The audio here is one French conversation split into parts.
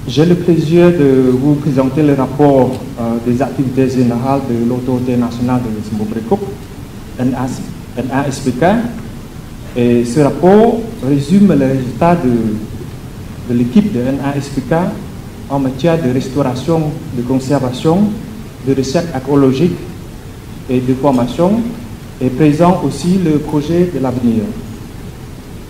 J'ai le plaisir de vous présenter le rapport des activités générales de l'Autorité nationale de Zimbabwe, NASPK. Et ce rapport résume les résultats de l'équipe de NASPK en matière de restauration, de conservation, de recherche archéologique et de formation, et présente aussi le projet de l'avenir.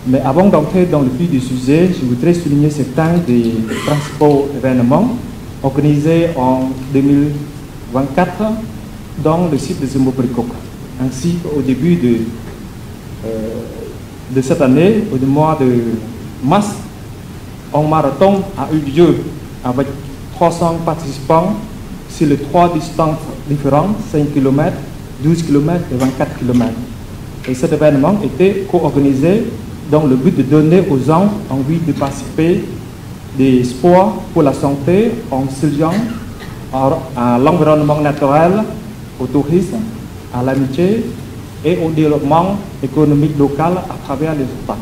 Mais avant d'entrer dans le vif du sujet, je voudrais souligner certains des principaux événements organisés en 2024 dans le site de Zimbabwe. Ainsi, au début de cette année, au mois de mars, un marathon a eu lieu avec 300 participants sur les 3 distances différentes, 5 km, 12 km et 24 km. Et cet événement était co-organisé dans le but de donner aux gens envie de participer des sports pour la santé en s'alliant à l'environnement naturel, au tourisme, à l'amitié et au développement économique local à travers les obstacles.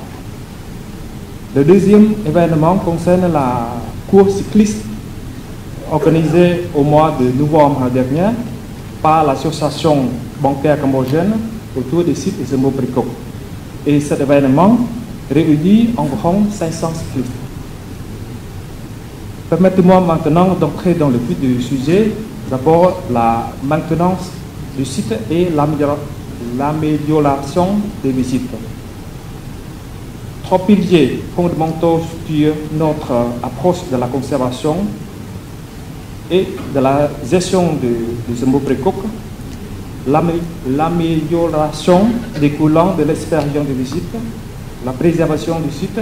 Le deuxième événement concerne la course cycliste organisée au mois de novembre dernier par l'association bancaire cambodgienne autour des sites de Zimbabwe. Et cet événement réunit environ 500 cyclistes. Permettez-moi maintenant d'entrer dans le vif du sujet. D'abord, la maintenance du site et l'amélioration des visites. 3 piliers fondamentaux sur notre approche de la conservation et de la gestion de Zimbabwe. L'amélioration découlant de l'expérience de visite, la préservation du site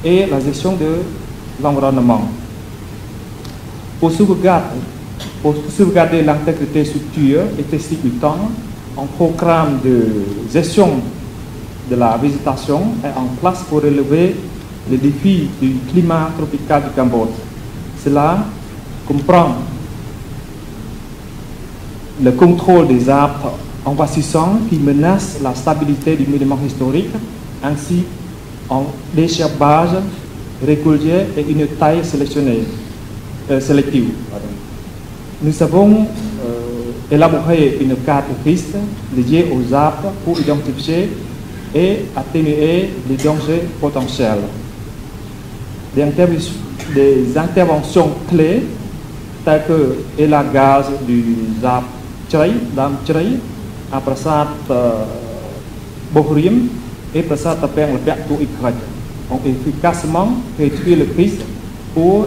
et la gestion de l'environnement. Pour sauvegarder l'intégrité structure et technique du temps, un programme de gestion de la végétation est en place pour relever les défis du climat tropical du Cambodge. Cela comprend le contrôle des arbres envahissants qui menacent la stabilité du monument historique, ainsi un désherbage régulier et une taille sélective. Nous avons élaboré une carte piste dédiée aux arbres pour identifier et atténuer les dangers potentiels. Des interventions clés telles que l'élagage des arbres Dame Chray, à Prasad Bohrim et Prasad Tapeng le Père Tou Ikrat ont efficacement réduit le risque pour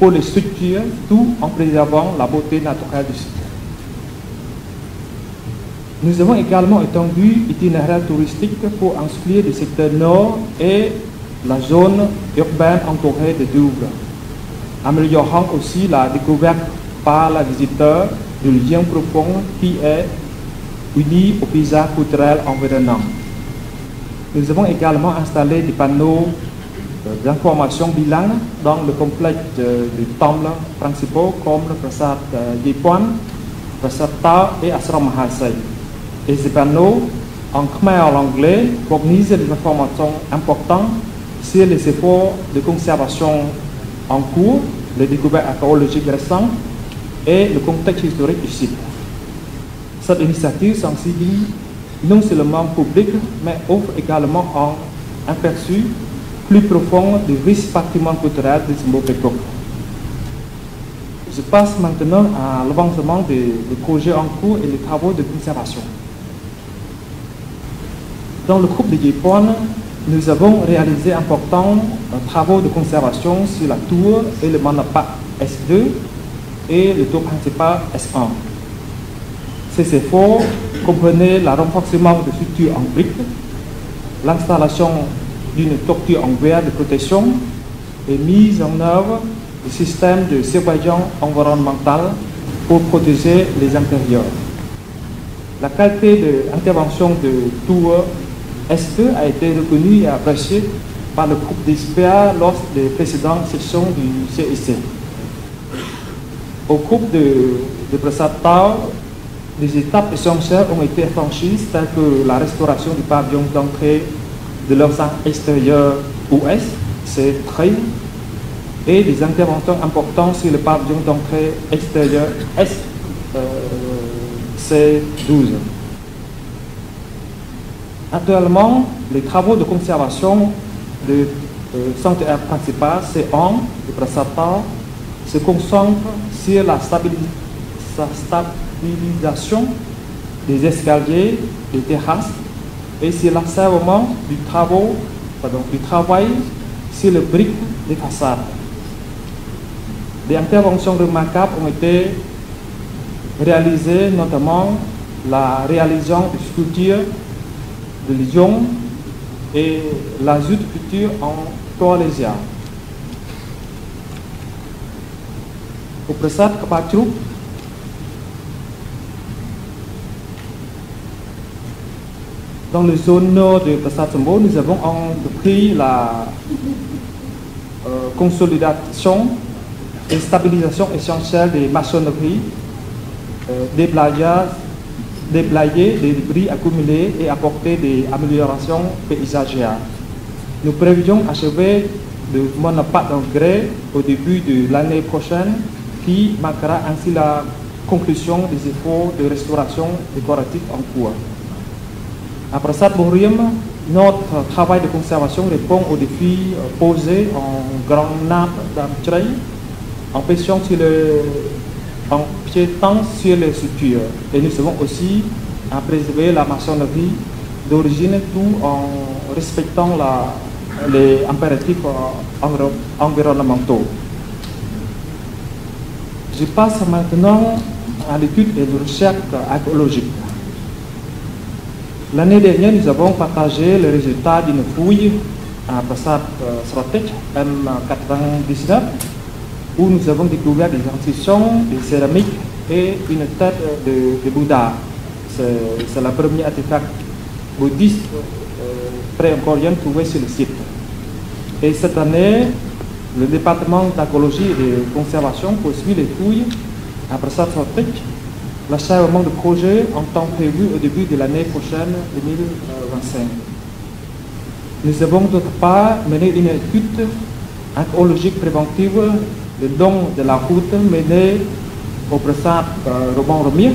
les structures, tout en préservant la beauté naturelle du site. Nous avons également étendu l'itinéraire touristique pour inclure le secteur nord et la zone urbaine entourée de Douvres, améliorant aussi la découverte par les visiteurs du lien profond qui est uni au paysage culturel environnant. Nous avons également installé des panneaux d'information bilingues dans le complexe des temples principaux comme le Prasad Yepon, Prasad Tao et Ashram Mahasai. Et ces panneaux, en khmer et en anglais, fournissent des informations importantes sur les efforts de conservation en cours, les découvertes archéologiques récentes et le contexte historique du site. Cette initiative sensibilise non seulement le public, mais offre également un aperçu plus profond du riche patrimoine culturel de Zimbabwe. Je passe maintenant à l'avancement des projets en cours et les travaux de conservation. Dans le groupe de Yepon, nous avons réalisé importants travaux de conservation sur la tour et le Manapa S2 et le tour principal S1. Ces efforts comprenaient le renforcement de structures en briques, l'installation d'une toiture en verre de protection et mise en œuvre du système de surveillance environnementale pour protéger les intérieurs. La qualité d'intervention de tour S2 a été reconnue et appréciée par le groupe d'experts lors des précédentes sessions du CIC. Au groupe de Prasad Tao, des étapes essentielles ont été franchies, telles que la restauration du pavillon d'entrée de l'enceinte extérieure ouest, c'est très et des interventions importantes sur le pavillon d'entrée extérieure C12. Actuellement, les travaux de conservation du centre air principal C1 de Prasata se concentrent sur la stabilisation des escaliers, des terrasses et sur l'achèvement du travail sur le brique des façades. Des interventions remarquables ont été réalisées, notamment la réalisation de sculptures de Lyon et l'ajout de sculptures en toilésia. Au Prasat Kapachuk, dans la zone nord de Prasat Sombo, nous avons entrepris la consolidation et stabilisation essentielle des maçonneries, déblayer des débris accumulés et apporter des améliorations paysagères. Nous prévoyons achever de monopathe d'engrais au début de l'année prochaine, qui marquera ainsi la conclusion des efforts de restauration décorative en cours. À Prasat Borim, notre travail de conservation répond aux défis posés en grand nombre d'entre en piétant sur les structures. Et nous savons aussi à préserver la maçonnerie d'origine tout en respectant les impératifs environnementaux. Je passe maintenant à l'étude et de recherche archéologique. L'année dernière, nous avons partagé les résultats d'une fouille à Prasat Sratek M99 où nous avons découvert des inscriptions, des céramiques et une tête de Bouddha. C'est la première artefact bouddhiste pré-emporienne trouvé sur le site. Et cette année, le département d'archéologie et de conservation poursuit les fouilles à Prasat Sratek. L'achèvement du projet en temps prévu au début de l'année prochaine 2025. Nous avons d'autre part mené une étude archéologique préventive le long de la route menée au Prasat Roman Romir,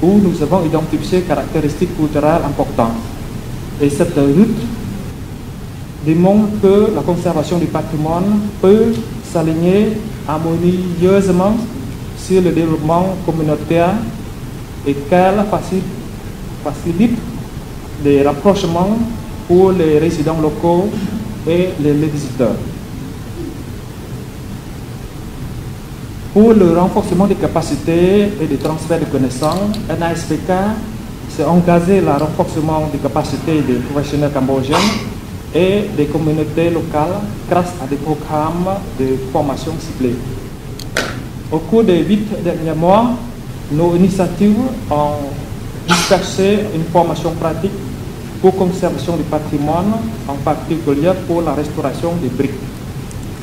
où nous avons identifié des caractéristiques culturelles importantes. Et cette route démontre que la conservation du patrimoine peut s'aligner harmonieusement sur le développement communautaire et qu'elle facilite les rapprochements pour les résidents locaux et les visiteurs. Pour le renforcement des capacités et des transferts de connaissances, NASPK s'est engagé dans le renforcement des capacités des professionnels cambodgiens et des communautés locales grâce à des programmes de formation ciblés. Au cours des 8 derniers mois, nos initiatives ont dispersé une formation pratique pour conservation du patrimoine, en particulier pour la restauration des briques,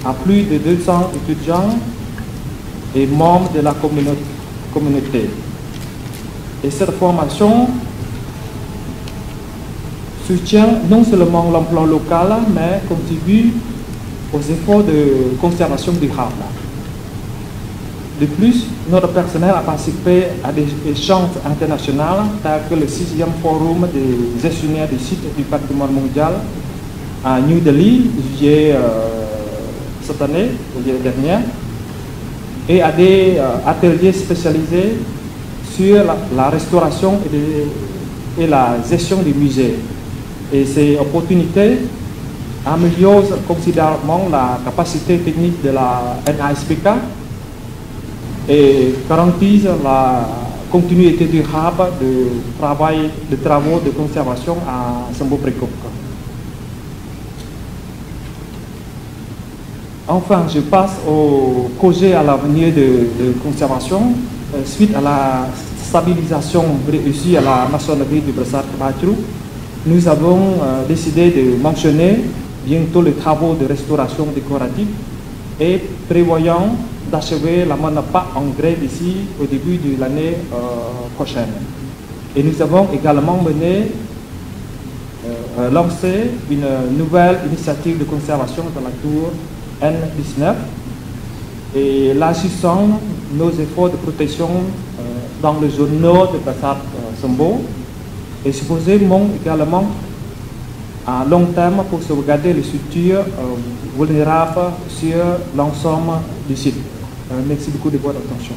à plus de 200 étudiants et membres de la communauté. Et cette formation soutient non seulement l'emploi local, mais contribue aux efforts de conservation durable. De plus, notre personnel a participé à des échanges internationaux tels que le 6e forum des gestionnaires des sites du patrimoine mondial à New Delhi, juillet cette année, juillet dernier, et à des ateliers spécialisés sur la restauration et la gestion des musées. Et ces opportunités améliorent considérablement la capacité technique de la NASPK et garantissent la continuité durable de travaux de conservation à Sombo Prekop. Enfin, je passe au projet à l'avenir de conservation. Suite à la stabilisation réussie à la maçonnerie du Prasat Kapachuk, nous avons décidé de mentionner bientôt les travaux de restauration décorative et prévoyant d'achever la monopathe en grès d'ici au début de l'année prochaine. Et nous avons également lancé une nouvelle initiative de conservation dans la tour N19 et l'assistant nos efforts de protection dans le zone nord de Passat Sambo et supposé également à long terme pour sauvegarder les structures vulnérables sur l'ensemble du site. Merci beaucoup de votre attention.